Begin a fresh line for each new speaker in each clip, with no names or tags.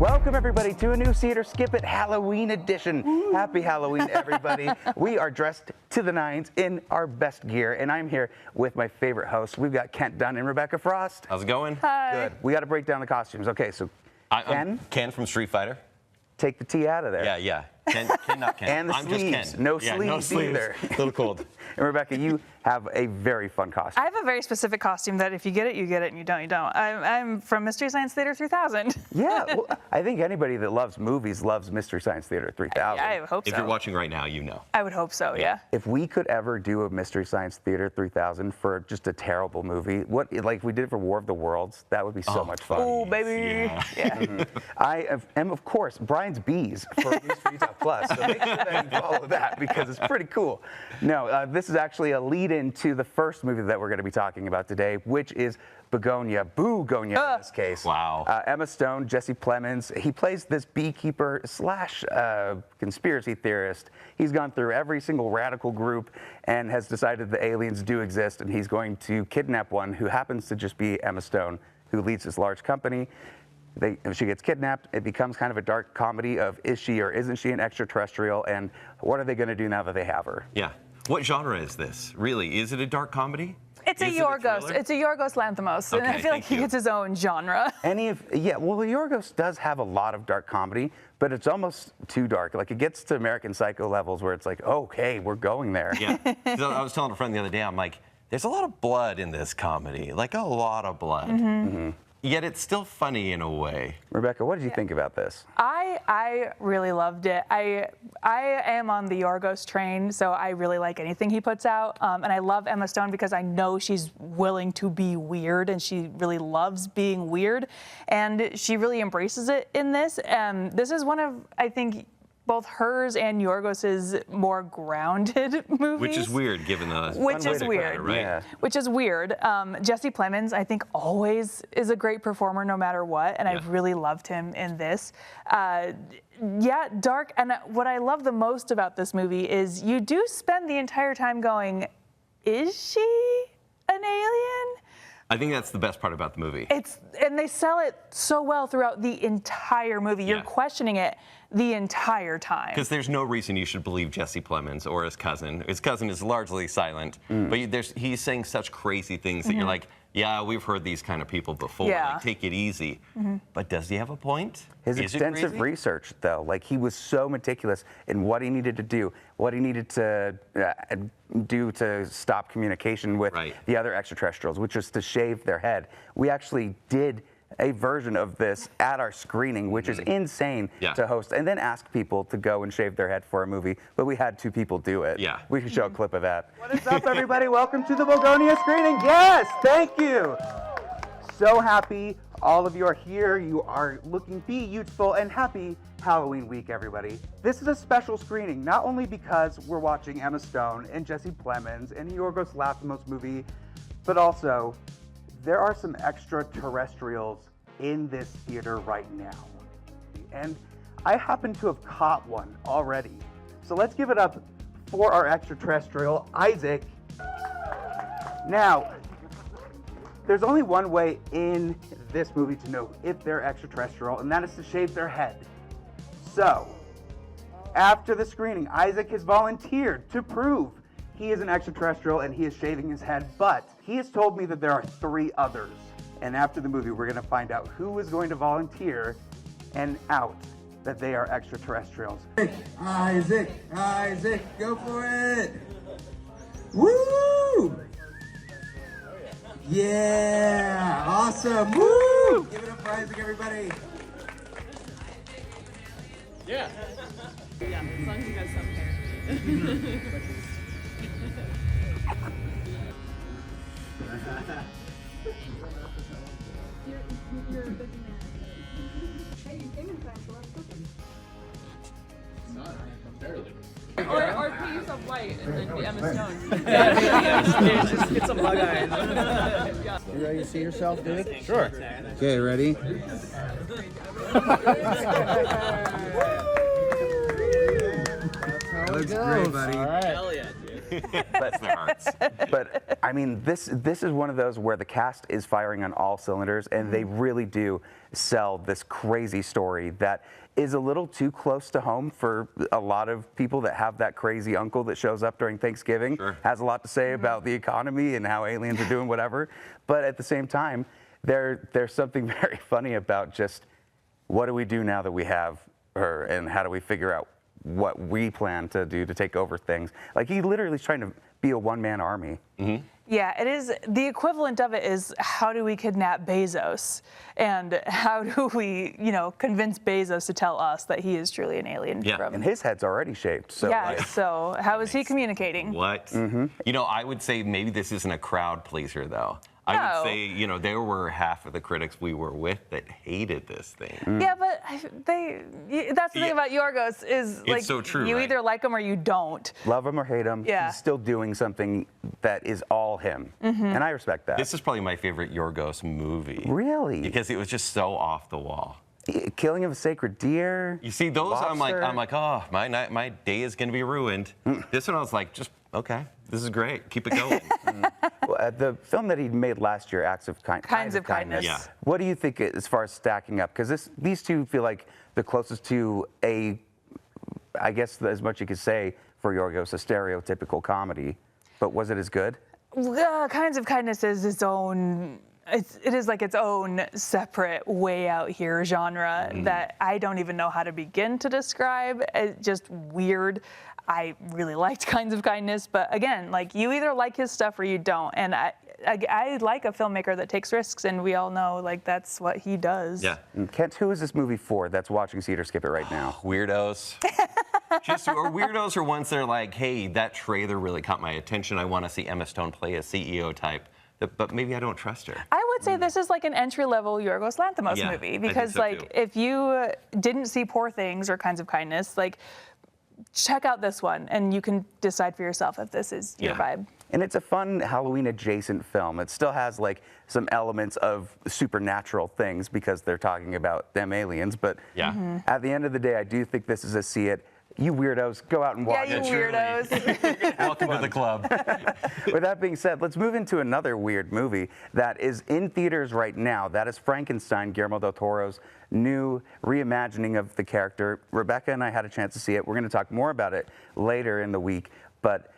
Welcome, everybody, to a new Theater Skip It Halloween edition. Woo. Happy Halloween, everybody. We are dressed to the nines in our best gear, and I'm here with my favorite hosts. We've got Kent Dunn and Rebecca Frost.
How's it going?
Hi.
Good. We got to break down the costumes. Okay, so
I'm Ken from Street Fighter.
Take the T out of there.
Yeah. Ken, not Ken.
And the
I'm
sleeves.
just Ken.
No
yeah,
sleeves
no sleeves
either.
A little cold.
And Rebecca, you have a very fun costume.
I have a very specific costume that if you get it, you get it, and you don't, you don't. I'm from Mystery Science Theater 3000.
Yeah, well, I think anybody that loves movies loves Mystery Science Theater 3000.
I hope so.
If you're watching right now, you know.
I would hope so, yeah.
If we could ever do a Mystery Science Theater 3000 for just a terrible movie, like we did for War of the Worlds, that would be so much fun.
Oh, baby. Yeah.
Mm-hmm. I am, of course, Brian's Bees for Mystery Top Plus, so make sure that you follow that because it's pretty cool. No, this is actually a lead-in to the first movie that we're going to be talking about today, which is Bugonia in this case.
Wow.
Emma Stone, Jesse Plemons, he plays this beekeeper slash conspiracy theorist. He's gone through every single radical group and has decided the aliens do exist, and he's going to kidnap one who happens to just be Emma Stone, who leads this large company. She gets kidnapped. It becomes kind of a dark comedy of is she or isn't she an extraterrestrial, and what are they going to do now that they have her?
Yeah. What genre is this? Really? Is it a dark comedy?
It's a Yorgos. It's a Yorgos Lanthimos, and I feel like he gets his own genre.
Well, Yorgos does have a lot of dark comedy, but it's almost too dark. Like, it gets to American Psycho levels where it's like, okay, we're going there.
Yeah. So I was telling a friend the other day, I'm like, there's a lot of blood in this comedy, like a lot of blood.
Mm-hmm.
Yet it's still funny in a way.
Rebecca, what did you think about this?
I really loved it. I am on the Yorgos train, so I really like anything he puts out. And I love Emma Stone because I know she's willing to be weird, and she really loves being weird. And she really embraces it in this. This is one of, I think, both hers and Yorgos's more grounded movies.
Which is weird, given the...
Which is weird,
right?
Yeah.
Which is weird. Jesse Plemons, I think, always is a great performer no matter what, and I've really loved him in this. Yeah, dark, and what I love the most about this movie is you do spend the entire time going, is she an alien?
I think that's the best part about the movie.
And they sell it so well throughout the entire movie. You're questioning it the entire time.
Because there's no reason you should believe Jesse Plemons or his cousin. His cousin is largely silent, but he's saying such crazy things that you're like, yeah, we've heard these kind of people before.
Yeah.
Like, take it easy. But does he have a point?
His extensive research, though, like he was so meticulous in what he needed to do, what he needed to do to stop communication with the other extraterrestrials, which was to shave their head. We actually did a version of this at our screening, which is insane to host, and then ask people to go and shave their head for a movie, but we had 2 people do it.
Yeah.
We could show a clip of that. What is up, everybody? Welcome to the Bugonia screening. Yes, thank you. So happy all of you are here. You are looking beautiful, and happy Halloween week, everybody. This is a special screening, not only because we're watching Emma Stone and Jesse Plemons and Yorgos Lanthimos movie, but also there are some extraterrestrials in this theater right now. And I happen to have caught one already. So let's give it up for our extraterrestrial, Isaac. Now, there's only one way in this movie to know if they're extraterrestrial, and that is to shave their head. So, after the screening, Isaac has volunteered to prove he is an extraterrestrial and he is shaving his head, but he has told me that there are 3 others. And after the movie, we're going to find out who is going to volunteer and out that they are extraterrestrials.
Isaac, go for it! Woo! Yeah, awesome! Woo! Give it up for Isaac, everybody.
Yeah, as long as you got some hair. You're a busy man. Hey, you came in time, so let's cook him. It's not, barely. Or put yourself white and then be Emma Stone.
Just get some bug eyes. You ready to see yourself, dude?
Sure. Okay, ready? Looks great, buddy.
All right. Hell yeah, dude.
Bless their hearts.
But I mean, this is one of those where the cast is firing on all cylinders, and they really do sell this crazy story that is a little too close to home for a lot of people that have that crazy uncle that shows up during Thanksgiving, has a lot to say about the economy and how aliens are doing whatever. But at the same time, there's something very funny about just what do we do now that we have her, and how do we figure out what we plan to do to take over things. Like, he literally is trying to be a one-man army.
Yeah, it is. The equivalent of it is, how do we kidnap Bezos? And how do we, convince Bezos to tell us that he is truly an alien from...
And his head's already shaped, so...
Yeah, so how is he communicating?
What? I would say maybe this isn't a crowd pleaser, though. I would say, there were half of the critics we were with that hated this thing.
Yeah, but that's the thing about Yorgos is, like,
so true,
you
right?
either like him or you don't.
Love him or hate him, he's still doing something that is all him. And I respect that.
This is probably my favorite Yorgos movie.
Really?
Because it was just so off the wall.
Killing of a sacred deer.
You see, those
lobster.
I'm like, oh, my day is gonna be ruined. This one I was like, just okay, this is great, keep it going.
The film that he made last year, Kinds of Kindness.
Yeah.
What do you think as far as stacking up? Because these two feel like the closest to I guess as much you could say for Yorgos, a stereotypical comedy. But was it as good?
Kinds of Kindness is its own. It is like its own separate, way out here genre that I don't even know how to begin to describe. It's just weird. I really liked Kinds of Kindness, but again, like, you either like his stuff or you don't. And I like a filmmaker that takes risks, and we all know, like, that's what he does.
Yeah.
Kent, who is this movie for that's watching See It or Skip It right now?
Weirdos. Or weirdos are ones that are like, hey, that trailer really caught my attention. I want to see Emma Stone play a CEO type, but maybe I don't trust her.
I would say this is like an entry-level Yorgos Lanthimos movie, because,
I think so,
like, if you didn't see Poor Things or Kinds of Kindness, like, check out this one, and you can decide for yourself if this is your vibe.
And it's a fun Halloween-adjacent film. It still has, like, some elements of supernatural things because they're talking about them aliens. But at the end of the day, I do think this is a see it. You weirdos, go out and watch
Yeah,
it.
you weirdos.
Welcome to the club.
With that being said, let's move into another weird movie that is in theaters right now. That is Frankenstein, Guillermo del Toro's new reimagining of the character. Rebecca and I had a chance to see it. We're going to talk more about it later in the week, but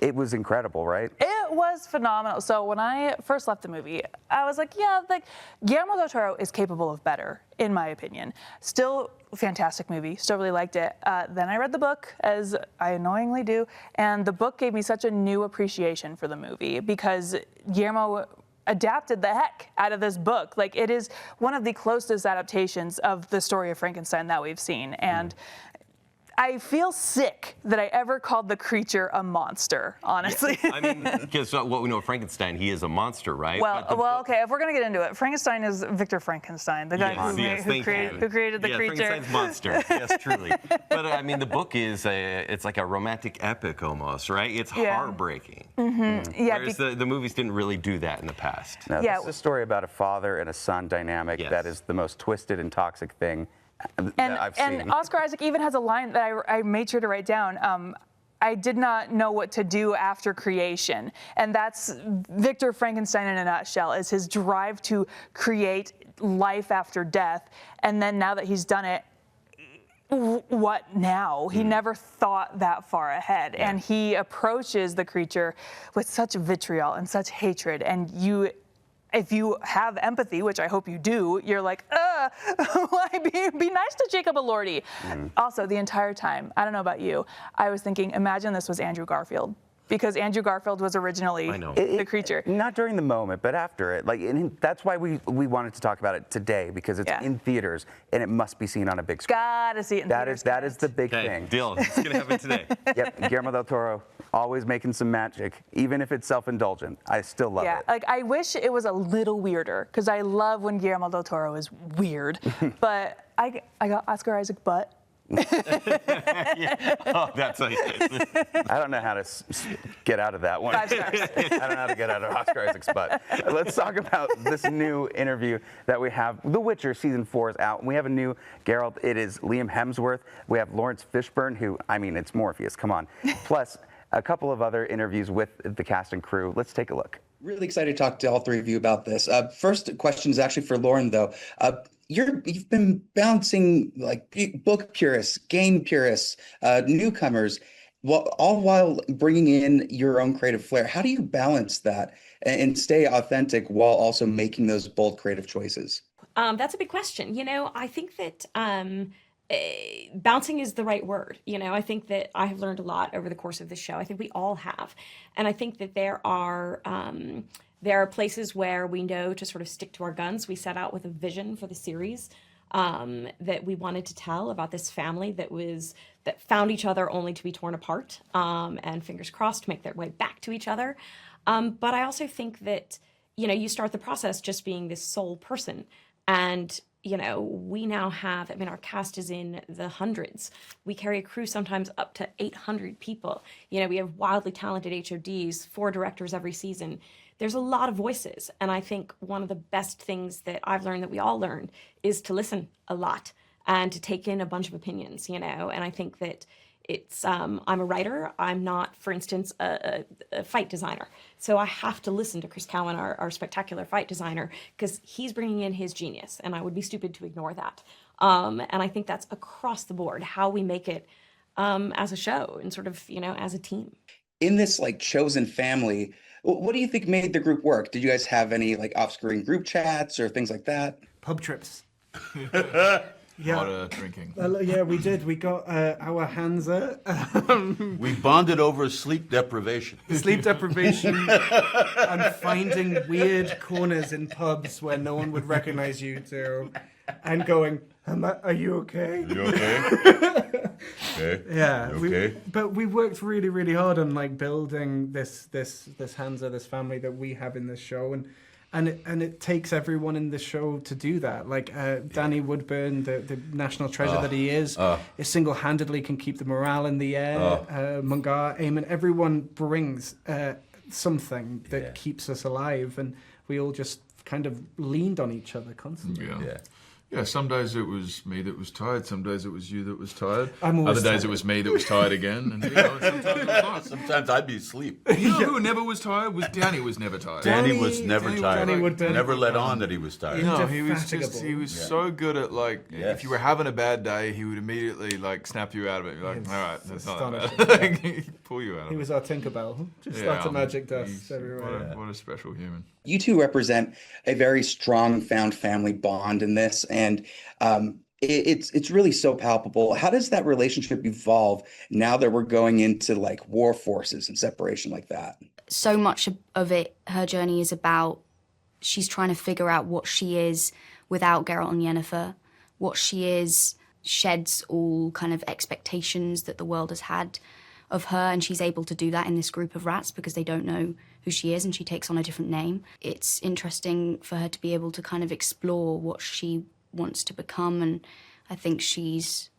it was incredible, right?
It was phenomenal. So when I first left the movie, I was like, yeah, like, Guillermo del Toro is capable of better, in my opinion. Still fantastic movie, still really liked it. Then I read the book, as I annoyingly do, and the book gave me such a new appreciation for the movie, because Guillermo adapted the heck out of this book. Like, it is one of the closest adaptations of the story of Frankenstein that we've seen. And I feel sick that I ever called the creature a monster, honestly.
I mean, because what we know of Frankenstein, he is a monster, right?
Well, okay, if we're going to get into it, Frankenstein is Victor Frankenstein, the guy who created the creature.
Frankenstein's monster, yes, truly. But I mean, the book is, it's like a romantic epic almost, right? It's heartbreaking.
Yeah,
whereas the movies didn't really do that in the past.
No, this is a story about a father and a son dynamic that is the most twisted and toxic thing that I've seen.
And Oscar Isaac even has a line that I made sure to write down. I did not know what to do after creation. And that's Victor Frankenstein in a nutshell, is his drive to create life after death. And then now that he's done it, what now? He never thought that far ahead. And he approaches the creature with such vitriol and such hatred. And if you have empathy, which I hope you do, you're like, be nice to Jacob Elordi. Also, the entire time, I don't know about you, I was thinking, imagine this was Andrew Garfield. Because Andrew Garfield was originally the creature.
Not during the moment, but after it. Like, that's why we wanted to talk about it today, because it's in theaters and it must be seen on a big screen.
Gotta see it in theaters.
That is the big thing.
Deal. It's gonna happen today.
Yep, Guillermo del Toro, always making some magic, even if it's self-indulgent. I still love it.
Like, I wish it was a little weirder, because I love when Guillermo del Toro is weird. But I got Oscar Isaac butt.
Oh, that's like,
I don't know how to get out of that one.
5 stars.
I don't know how to get out of Oscar Isaac's butt. Let's talk about this new interview that we have. The Witcher season 4 is out. We have a new Geralt. It is Liam Hemsworth. We have Lawrence Fishburne, who, I mean, it's Morpheus. Come on. Plus, a couple of other interviews with the cast and crew. Let's take a look.
Really excited to talk to all three of you about this. First question is actually for Lauren, though. You've been balancing like book purists, game purists, newcomers, all while bringing in your own creative flair. How do you balance that and stay authentic while also making those bold creative choices?
That's a big question. I think that bouncing is the right word. I think that I have learned a lot over the course of this show. I think we all have. And I think that there are places where we know to sort of stick to our guns. We set out with a vision for the series that we wanted to tell about this family that found each other only to be torn apart, and fingers crossed make their way back to each other. But I also think that, you start the process just being this sole person. And, we now have, our cast is in the hundreds. We carry a crew sometimes up to 800 people. We have wildly talented HODs, 4 directors every season. There's a lot of voices. And I think one of the best things that I've learned, that we all learn, is to listen a lot and to take in a bunch of opinions, and I think that it's, I'm a writer. I'm not, for instance, a fight designer. So I have to listen to Chris Cowan, our spectacular fight designer, because he's bringing in his genius, and I would be stupid to ignore that. And I think that's across the board, how we make it as a show and sort of, as a team.
In this like chosen family, what do you think made the group work? Did you guys have any like off-screen group chats or things like that?
Pub trips.
Yeah. A lot of drinking.
Yeah, we did. We got our Hansa.
We bonded over sleep deprivation.
Sleep deprivation and finding weird corners in pubs where no one would recognize you to, and going, are you okay?
You okay? Okay.
Yeah.
Okay.
But we worked really, really hard on like building this Hansa, this family that we have in this show, and it takes everyone in the show to do that. Like Danny Woodburn, the national treasure that he is single-handedly can keep the morale in the air. Mungar, Eamon, everyone brings something that keeps us alive, and we all just kind of leaned on each other constantly.
Yeah, some days it was me that was tired, some days it was you that was tired.
Other days
tired. It was me that was tired again. And sometimes it was not.
Sometimes I'd be asleep.
Who never was tired? Danny was never tired.
Danny was never tired.
Danny Woodburn.
Never let on that he was tired.
No, he was so good at if you were having a bad day, he would immediately snap you out of it. You're like, all right, that's not that bad. He'd pull you out of it.
He was our Tinkerbell. Just lots of magic dust everywhere.
What a special human.
You two represent a very strong found family bond in this, and it's really so palpable. How does that relationship evolve now that we're going into like war forces and separation like that?
So much of it, her journey is about, she's trying to figure out what she is without Geralt and Yennefer. What she is sheds all kind of expectations that the world has had of her, and she's able to do that in this group of rats because they don't know who she is, and she takes on a different name. It's interesting for her to be able to kind of explore what she wants to become, and I think she's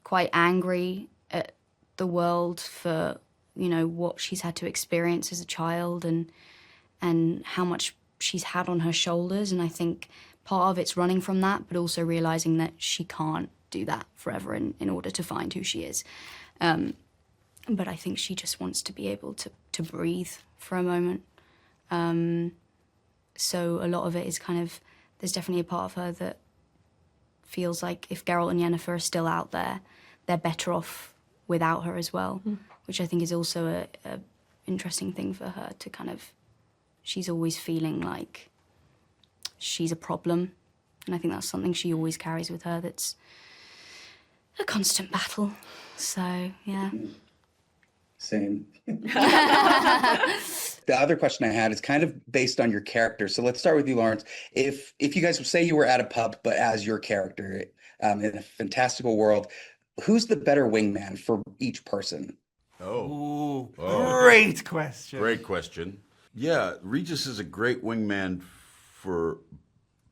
quite angry at the world for, what she's had to experience as a child and how much she's had on her shoulders, and I think part of it's running from that, but also realising that she can't do that forever in order to find who she is. But I think she just wants to be able to breathe for a moment. So a lot of it is kind of, there's definitely a part of her that feels like if Geralt and Yennefer are still out there, they're better off without her as well, which I think is also a interesting thing for her to kind of, she's always feeling like she's a problem. And I think that's something she always carries with her that's a constant battle. So, yeah.
Same. The other question I had is kind of based on your character. So let's start with you, Lawrence. If you guys say you were at a pub, but as your character in a fantastical world, who's the better wingman for each person?
Great question.
Great question. Yeah, Regis is a great wingman for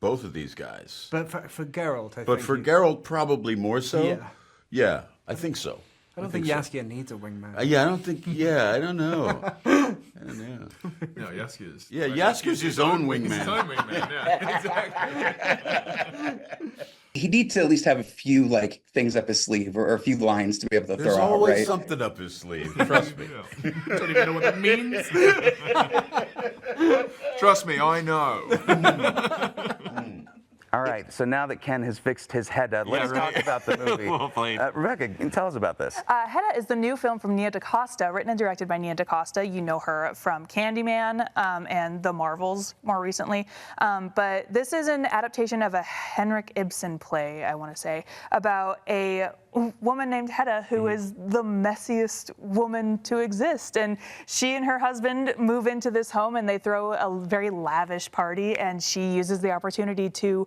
both of these guys.
But for Geralt, I think.
But for Geralt, probably more so.
Yeah.
Yeah, I think so.
I don't think Yaskia needs a wingman.
Yeah, I don't think. Yeah, I don't know. I don't know.
No, Yaskia's.
Yeah, Yaskia's his own wingman.
His own wingman. Yeah, exactly.
He needs to at least have a few like things up his sleeve or a few lines to be able to
There's
throw out,
always
right?
something up his sleeve. Trust me.
Don't even know what that means. Trust me, I know.
All right, so now that Ken has fixed his head, let's talk about the movie.
Well played.
Rebecca, tell us about this.
Hedda is the new film from Nia DaCosta, written and directed by Nia DaCosta. You know her from Candyman and The Marvels more recently. But this is an adaptation of a Henrik Ibsen play, I want to say, about a woman named Hedda who is the messiest woman to exist. And she and her husband move into this home and they throw a very lavish party, and she uses the opportunity to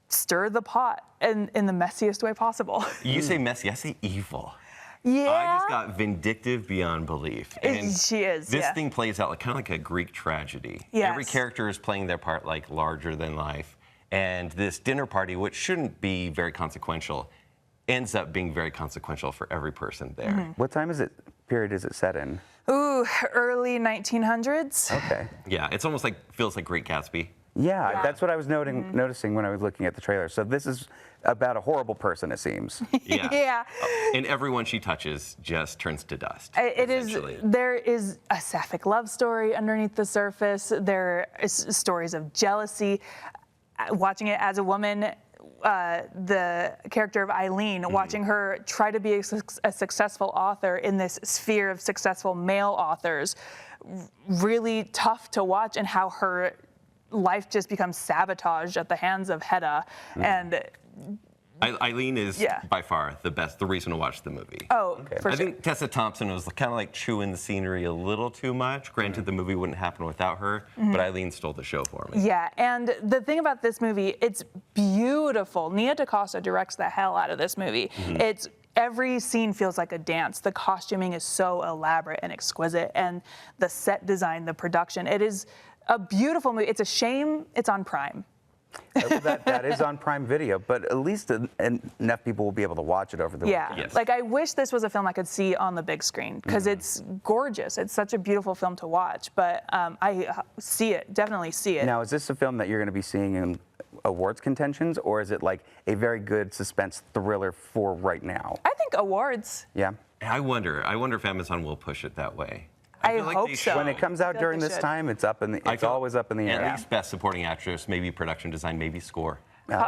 stir the pot in the messiest way possible.
You say messy, I say evil.
Yeah.
I just got vindictive beyond belief. And
she is,
This
yeah.
thing plays out like kind of like a Greek tragedy.
Yes.
Every character is playing their part like larger than life. And this dinner party, which shouldn't be very consequential, ends up being very consequential for every person there.
What time period is it set in?
Ooh, early 1900s.
Okay.
Yeah, it's almost like, feels like Great Gatsby.
Yeah, that's what I was noticing when I was looking at the trailer. So this is about a horrible person, it seems.
Yeah.
Yeah.
And everyone she touches just turns to dust.
There is a sapphic love story underneath the surface. There is stories of jealousy. Watching it as a woman, the character of Eileen, watching her try to be a successful author in this sphere of successful male authors, really tough to watch, and how her life just becomes sabotaged at the hands of Hedda. And
Eileen is by far the reason to watch the movie.
Oh, for
I
sure.
think Tessa Thompson was kind of like chewing the scenery a little too much. Granted, the movie wouldn't happen without her, but Eileen stole the show for me.
Yeah, and the thing about this movie, it's beautiful. Nia DaCosta directs the hell out of this movie. It's every scene feels like a dance. The costuming is so elaborate and exquisite, and the set design, the production. It is a beautiful movie. It's a shame it's on Prime.
That is on Prime Video, but at least enough people will be able to watch it over the weekend.
Yes.
Like, I wish this was a film I could see on the big screen, because it's gorgeous. It's such a beautiful film to watch, but I see it, definitely see it.
Now, is this a film that you're going to be seeing in awards contentions, or is it like a very good suspense thriller for right now?
I think awards.
Yeah.
I wonder if Amazon will push it that way.
I
feel like
hope
they
so.
should.
When it comes out during this time, it's always up in the air.
At least Best Supporting Actress, maybe Production Design, maybe Score.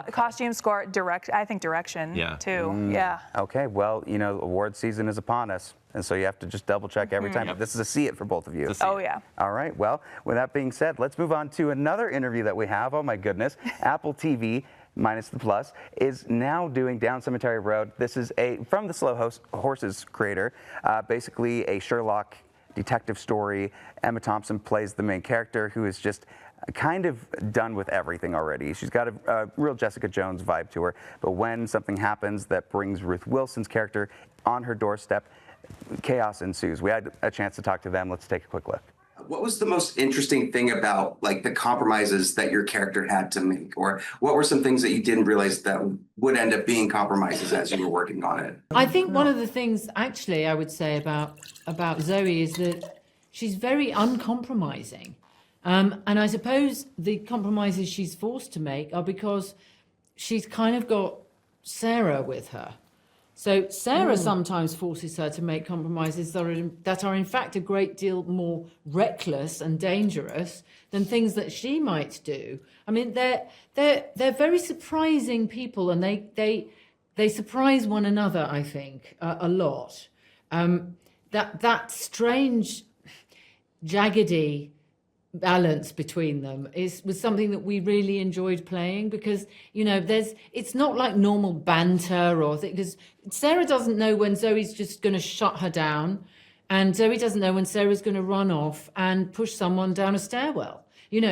Costume, score, I think direction, too. Yeah.
Okay, well, award season is upon us, and so you have to just double check every time. But this is a see it for both of you.
Oh, yeah.
All right, well, with that being said, let's move on to another interview that we have. Oh, my goodness. Apple TV, minus the plus, is now doing Down Cemetery Road. This is from the Slow Horses creator, basically a Sherlock detective story. Emma Thompson plays the main character, who is just kind of done with everything already. She's got a real Jessica Jones vibe to her, but when something happens that brings Ruth Wilson's character on her doorstep, chaos ensues. We had a chance to talk to them. Let's take a quick look.
What was the most interesting thing about like the compromises that your character had to make? Or what were some things that you didn't realize that would end up being compromises as you were working on it?
I think one of the things actually I would say about Zoe is that she's very uncompromising. And I suppose the compromises she's forced to make are because she's kind of got Sarah with her. So Sarah sometimes forces her to make compromises that are in fact a great deal more reckless and dangerous than things that she might do. I mean, they're very surprising people, and they surprise one another, I think, a lot. That strange, jaggedy balance between them was something that we really enjoyed playing, because it's not like normal banter or because Sarah doesn't know when Zoe's just going to shut her down, and Zoe doesn't know when Sarah's going to run off and push someone down a stairwell.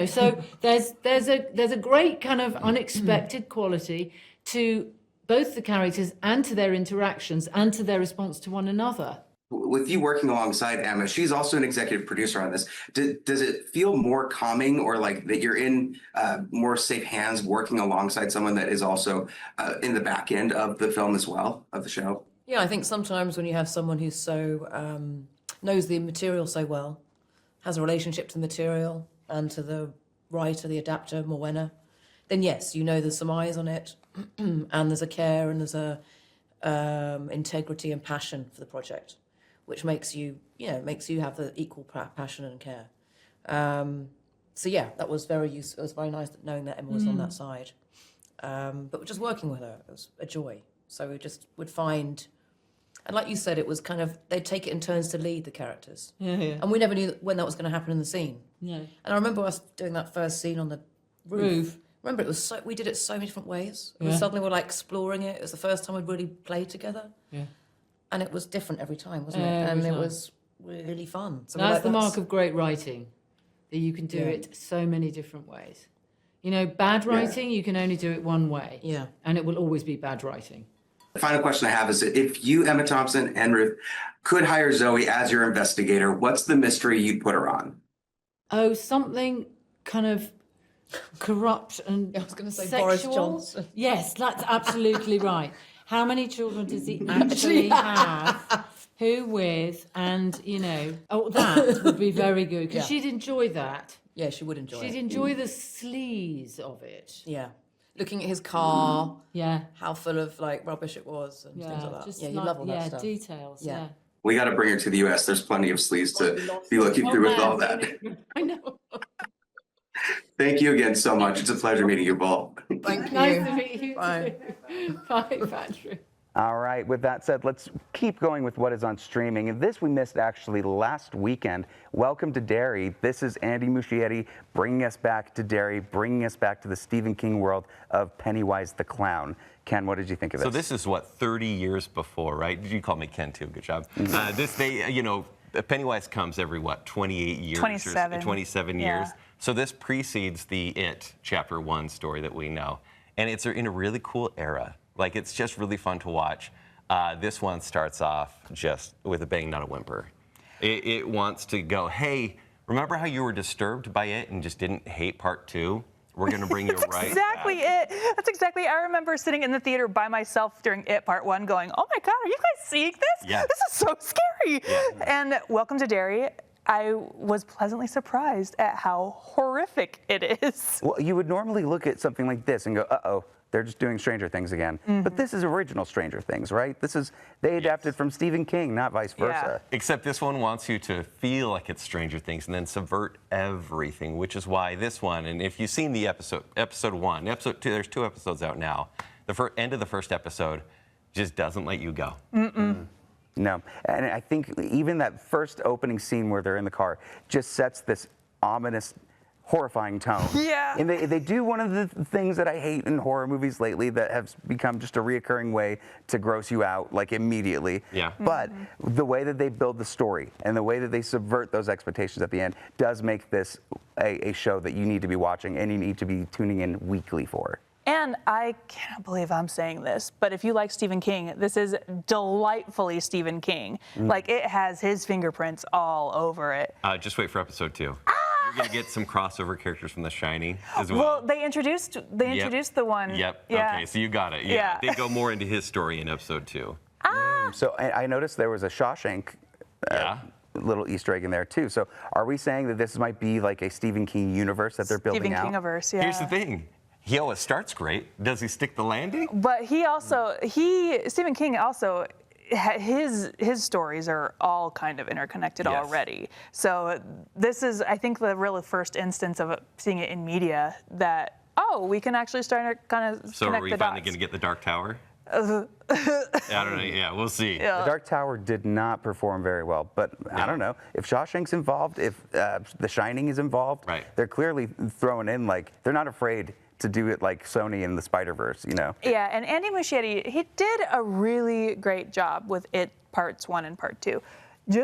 So there's a great kind of unexpected quality to both the characters and to their interactions and to their response to one another.
With you working alongside Emma, she's also an executive producer on this. Does it feel more calming, or like that you're in more safe hands working alongside someone that is also in the back end of the film as well, of the show?
Yeah, I think sometimes when you have someone who's so knows the material so well, has a relationship to the material and to the writer, the adapter, Morwenna, then yes, you know there's some eyes on it, and there's a care and there's a integrity and passion for the project, which makes you have the equal passion and care. So yeah, that was very useful. It was very nice knowing that Emma was on that side. But just working with her, it was a joy. So we just would find, and like you said, it was kind of, they'd take it in turns to lead the characters.
Yeah, yeah.
And we never knew when that was going to happen in the scene.
Yeah.
And I remember us doing that first scene on the roof. Remember, we did it so many different ways. We suddenly were like exploring it. It was the first time we'd really played together.
Yeah.
And it was different every time, wasn't it? And it was really fun. So
that's the mark of great writing, that you can do it so many different ways. You know, bad writing, you can only do it one way.
Yeah.
And it will always be bad writing.
The final question I have is, if you, Emma Thompson and Ruth, could hire Zoe as your investigator, what's the mystery you'd put her on?
Oh, something kind of corrupt and
I was going to say
sexual.
Boris Johnson.
Yes, that's absolutely right. How many children does he actually have? Who with? And, you know, that would be very good, because she'd enjoy that.
Yeah, she would enjoy it.
She'd enjoy the sleaze of it.
Yeah. Looking at his car.
Yeah.
How full of like rubbish it was and things like that.
Just
Yeah, you love all that stuff.
Details. Yeah.
We got to bring her to the U.S. There's plenty of sleaze to be looking through with all that.
I know.
Thank you again so much. It's a pleasure meeting you both.
Thank you.
Nice to meet you.
Bye.
Too. Bye, Patrick.
All right, with that said, let's keep going with what is on streaming. And this we missed actually last weekend. Welcome to Derry. This is Andy Muschietti bringing us back to Derry, bringing us back to the Stephen King world of Pennywise the Clown. Ken, what did you think of this?
So this is what, 30 years before, right? You call me Ken too, good job. Pennywise comes every, what, 28 years?
27.
Or 27 years. So this precedes the It Chapter 1 story that we know. And it's in a really cool era. Like, it's just really fun to watch. This one starts off just with a bang, not a whimper. It wants to go, hey, remember how you were disturbed by it and just didn't hate part 2? We're going to bring you right
exactly
back.
That's exactly. I remember sitting in the theater by myself during It Part 1 going, oh my God, are you guys seeing this?
Yeah.
This is so scary.
Yeah.
And Welcome to Derry. I was pleasantly surprised at how horrific it is.
Well, you would normally look at something like this and go, uh-oh, they're just doing Stranger Things again. But this is original Stranger Things, right? They adapted from Stephen King, not vice versa.
Except this one wants you to feel like it's Stranger Things and then subvert everything, which is why this one, and if you've seen the episode 1, episode 2, there's 2 episodes out now. The end of the first episode just doesn't let you go.
No, and I think even that first opening scene where they're in the car just sets this ominous, horrifying tone.
Yeah.
And they do one of the things that I hate in horror movies lately that have become just a reoccurring way to gross you out, like, immediately.
Yeah.
But the way that they build the story and the way that they subvert those expectations at the end does make this a show that you need to be watching and you need to be tuning in weekly for.
And I can't believe I'm saying this, but if you like Stephen King, this is delightfully Stephen King. Like, it has his fingerprints all over it.
Just wait for episode 2. You're going to get some crossover characters from The Shining as well.
Well, they introduced the one.
Yep.
Yeah.
Okay, so you got it.
Yeah.
They go more into his story in episode 2.
So I noticed there was a Shawshank little Easter egg in there too. So are we saying that this might be like a Stephen King universe that they're building out?
Stephen Kingiverse, yeah.
Here's the thing. He always starts great. Does he stick the landing?
But Stephen King also, his stories are all kind of interconnected already. So this is, I think, the really first instance of seeing it in media that, we can actually start to kind of
So
connect
are we
the
finally
dots.
going to get the Dark Tower? I don't know. Yeah, we'll see.
The Dark Tower did not perform very well, but I don't know. If Shawshank's involved, if The Shining is involved, they're clearly throwing in, like, they're not afraid to do it like Sony in the Spider-Verse, you know?
Yeah, and Andy Muschietti, he did a really great job with It Parts 1 and Part 2.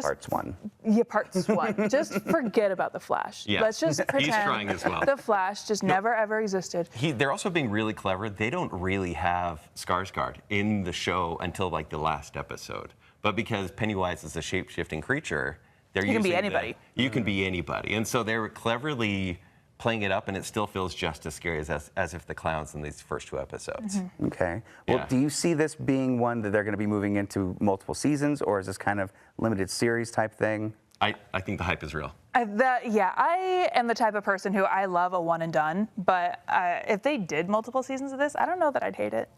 Parts 1.
Yeah, Parts 1. Just forget about the Flash.
Yeah.
Let's just pretend
He's trying as well.
the Flash just never ever existed.
They're also being really clever. They don't really have Skarsgård in the show until like the last episode. But because Pennywise is a shape-shifting creature, they're
You can be
using
anybody.
You can be anybody. And so they're cleverly playing it up, and it still feels just as scary as if the clowns in these first 2 episodes.
Okay. Well, do you see this being one that they're going to be moving into multiple seasons, or is this kind of limited series type thing?
I think the hype is real.
I am the type of person who I love a one and done, but if they did multiple seasons of this, I don't know that I'd hate it.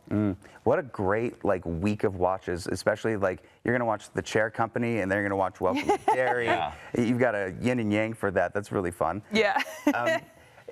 What a great week of watches, especially you're gonna watch The Chair Company and they're gonna watch Welcome to Derry. You've got a yin and yang for that. That's really fun.
Yeah.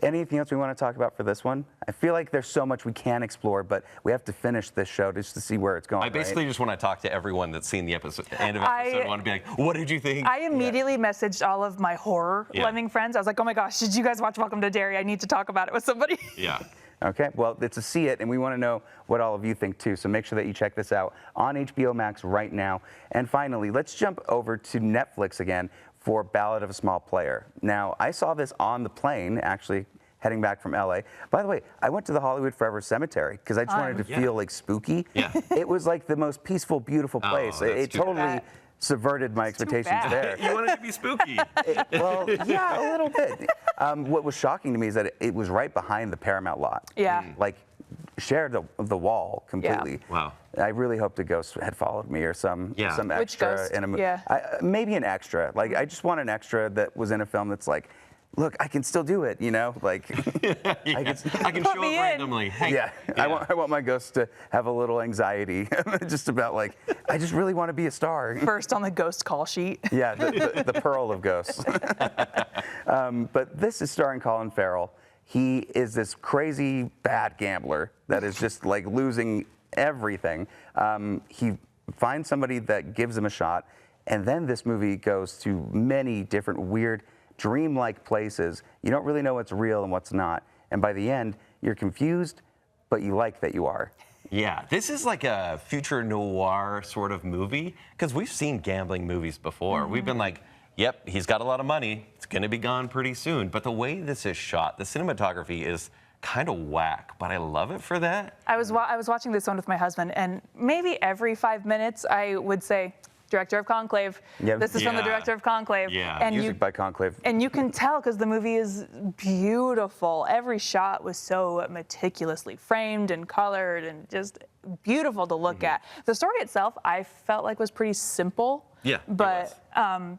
Anything else we want to talk about for this one? I feel like there's so much we can explore, but we have to finish this show just to see where it's going.
I basically just want to talk to everyone that's seen the end of episode 1 and be like, what did you think?
I immediately messaged all of my horror-loving friends. I was like, oh my gosh, did you guys watch Welcome to Derry? I need to talk about it with somebody.
Yeah.
Okay, well, it's a see it, and we want to know what all of you think too, so make sure that you check this out on HBO Max right now. And finally, let's jump over to Netflix again for Ballad of a Small Player. Now, I saw this on the plane, actually, heading back from LA. By the way, I went to the Hollywood Forever Cemetery because I just wanted to feel spooky.
Yeah.
It was the most peaceful, beautiful place. It totally subverted my expectations there.
You wanted to be spooky.
Well, yeah, a little bit. What was shocking to me is that it was right behind the Paramount lot.
Yeah.
Shared the wall completely.
Yeah. Wow.
I really hoped a ghost had followed me or some extra
Which ghost?
in a movie.
Yeah.
Maybe an extra. I just want an extra that was in a film that's look, I can still do it, I
can show up randomly. Hey.
I want my ghost to have a little anxiety, just about I just really want to be a star.
First on the ghost call sheet.
Yeah, the pearl of ghosts. But this is starring Colin Farrell. He is this crazy bad gambler that is just losing everything. He finds somebody that gives him a shot, and then this movie goes to many different weird, dreamlike places. You don't really know what's real and what's not. And by the end, you're confused, but you like that you are.
Yeah, this is like a future noir sort of movie, because we've seen gambling movies before. We've been like, yep, he's got a lot of money. It's going to be gone pretty soon. But the way this is shot, the cinematography is kind of whack, but I love it for that.
I was watching this one with my husband, and maybe every 5 minutes I would say, director of Conclave.
Yep.
This is from the director of Conclave.
Yeah.
And
Music by Conclave.
And you can tell because the movie is beautiful. Every shot was so meticulously framed and colored and just beautiful to look at. The story itself, I felt was pretty simple.
Yeah.
But I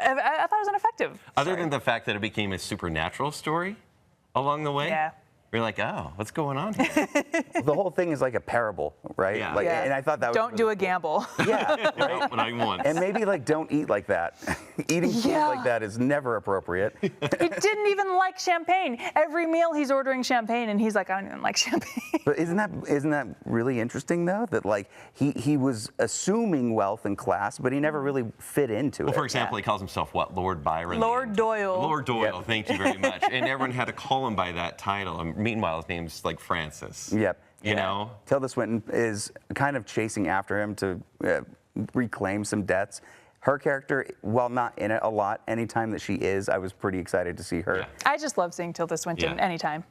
thought it was ineffective.
Other than the fact that it became a supernatural story along the way.
Yeah.
You're like, oh, what's going on here?
The whole thing is like a parable, right?
Yeah.
And I thought that was
Don't do a gamble.
Yeah, right?
Not even once.
And maybe don't eat like that. Eating food like that is never appropriate.
He didn't even like champagne. Every meal he's ordering champagne, and he's like, I don't even like champagne.
But isn't that really interesting though? That he was assuming wealth and class, but he never really fit into it.
For example, he calls himself what? Lord Byron.
Lord Doyle.
Lord Doyle. Thank you very much. And everyone had to call him by that title. Meanwhile, his name's Francis.
Yep.
You know?
Tilda Swinton is kind of chasing after him to reclaim some debts. Her character, while not in it a lot, anytime that she is, I was pretty excited to see her.
Yeah.
I just love seeing Tilda Swinton anytime.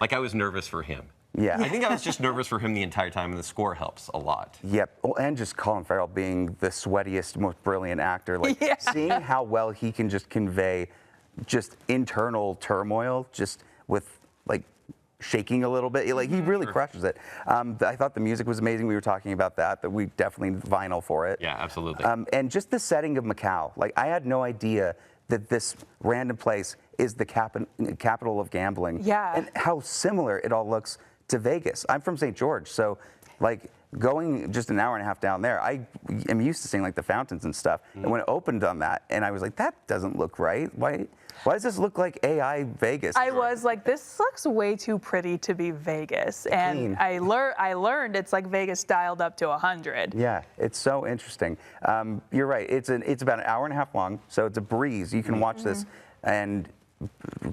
I was nervous for him.
Yeah.
I think I was just nervous for him the entire time, and the score helps a lot.
Yep. Well, and just Colin Farrell being the sweatiest, most brilliant actor. Seeing how well he can just convey just internal turmoil, just with shaking a little bit. He really crushes it. I thought the music was amazing. We were talking about that we definitely vinyl for it.
Yeah, absolutely.
And just the setting of Macau. I had no idea that this random place is the capital of gambling.
Yeah.
And how similar it all looks to Vegas. I'm from St. George, so going just an hour and a half down there, I am used to seeing the fountains and stuff. And when it opened on that, and I was like, that doesn't look right. Why does this look like AI Vegas?
I was like, this looks way too pretty to be Vegas. And I learned it's like Vegas dialed up to 100.
Yeah, it's so interesting. You're right. It's about an hour and a half long, so it's a breeze. You can watch this and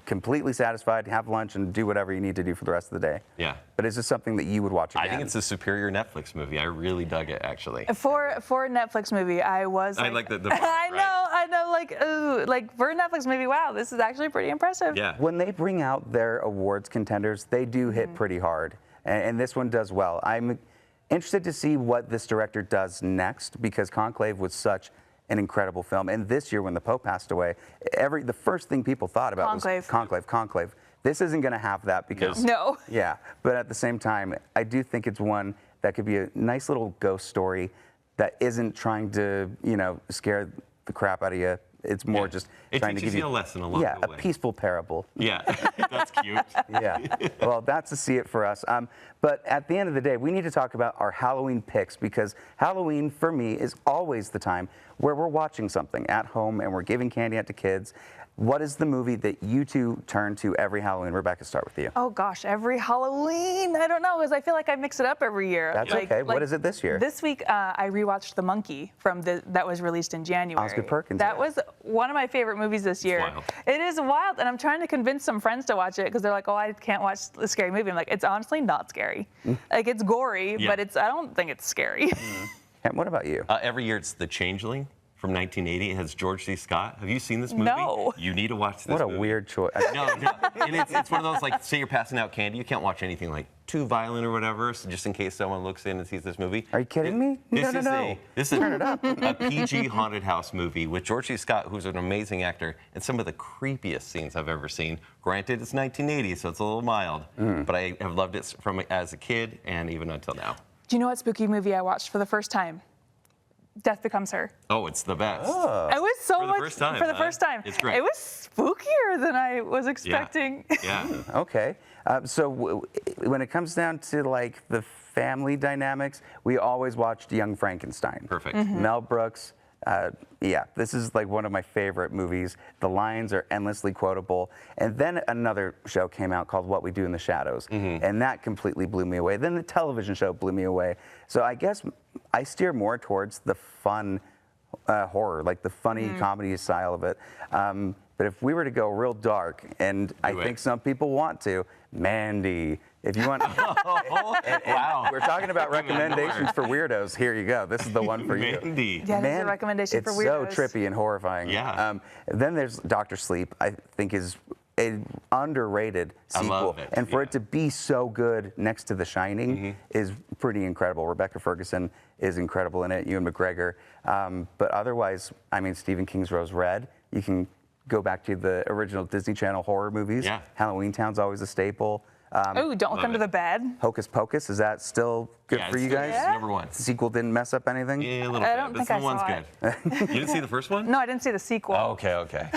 completely satisfied, have lunch, and do whatever you need to do for the rest of the day.
Yeah.
But is this something that you would watch again?
I think it's a superior Netflix movie. I really dug it, actually.
For a Netflix movie, I was.
I like the
I know. For a Netflix movie, wow, this is actually pretty impressive.
Yeah.
When they bring out their awards contenders, they do hit pretty hard, and this one does well. I'm interested to see what this director does next, because Conclave was such an incredible film. And this year, when the Pope passed away, the first thing people thought about was Conclave. This isn't going to have that because
No.
Yeah, but at the same time, I do think it's one that could be a nice little ghost story that isn't trying to, scare the crap out of you. It's more just trying to give you
a lesson along the way.
a peaceful parable.
Yeah, that's cute.
Yeah, well, that's to see it for us. But at the end of the day, we need to talk about our Halloween picks because Halloween, for me, is always the time where we're watching something at home and we're giving candy out to kids. What is the movie that you two turn to every Halloween? Rebecca, start with you.
Oh gosh, every Halloween? I don't know, because I feel like I mix it up every year.
That's okay. What is it this year?
This week, I rewatched The Monkey that was released in January.
Oscar Perkins.
That was one of my favorite movies this year.
wild.
It is wild, and I'm trying to convince some friends to watch it because they're like, "Oh, I can't watch a scary movie." I'm like, "It's honestly not scary. Like it's gory, but I don't think it's scary."
And what about you?
Every year it's The Changeling from 1980. It has George C. Scott. Have you seen this movie?
No.
You need to watch this
What a
movie.
weird choice.
No. And it's one of those, like, say you're passing out candy, you can't watch anything, like, too violent or whatever, so just in case someone looks in and sees this movie.
Are you kidding me? No.
This is
Turn it up.
a PG haunted house movie with George C. Scott, who's an amazing actor, and some of the creepiest scenes I've ever seen. Granted, it's 1980, so it's a little mild, but I have loved it from as a kid and even until now.
Do you know what spooky movie I watched for the first time? Death Becomes Her.
Oh, it's the best.
It was so
For the
much
first time,
for the
huh?
first time.
It's great.
It was spookier than I was expecting.
Yeah.
Okay. So when it comes down to like the family dynamics, we always watched Young Frankenstein.
Perfect.
Mel Brooks. This is like one of my favorite movies. The lines are endlessly quotable. And then another show came out called What We Do in the Shadows, and that completely blew me away. Then the television show blew me away. So I guess I steer more towards the fun horror, like the funny comedy style of it. But if we were to go real dark, and I think some people want to, Mandy. If you want,
Wow.
We're talking about recommendations for weirdos. Here you go. This is the one for you.
Mandy.
Yeah, this is a recommendation for weirdos.
It's so trippy and horrifying.
Yeah.
Then there's Dr. Sleep. I think is an underrated sequel,
love it,
and for it to be so good next to The Shining is pretty incredible. Rebecca Ferguson is incredible in it. Ewan McGregor. But otherwise, I mean, Stephen King's Rose Red. You can go back to the original Disney Channel horror movies.
Yeah.
Halloween Town's always a staple.
Oh, Don't Look Under the Bed.
Hocus Pocus, is that still good for you guys?
It's number one.
The sequel didn't mess up anything?
Yeah, a little
I
bit.
don't
But
think
the
I
one's
saw
good. You didn't see the first one?
No, I didn't see the sequel.
Oh, okay.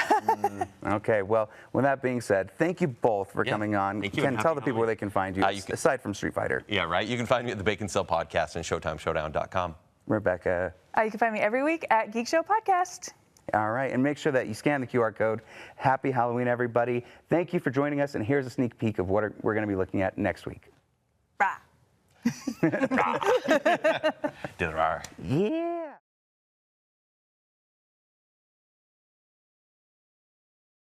Okay, well, with that being said, thank you both for coming on.
Thank you,
Ken,
and
tell
happy
the people where they can find you, aside from Street Fighter.
Yeah, right. You can find me at the Bacon Cell Podcast and ShowtimeShowdown.com.
Rebecca.
You can find me every week at Geek Show Podcast.
All right, and make sure that you scan the QR code. Happy Halloween, everybody. Thank you for joining us, and here's a sneak peek of what we're going to be looking at next week.
Rah.
Did it.
Yeah.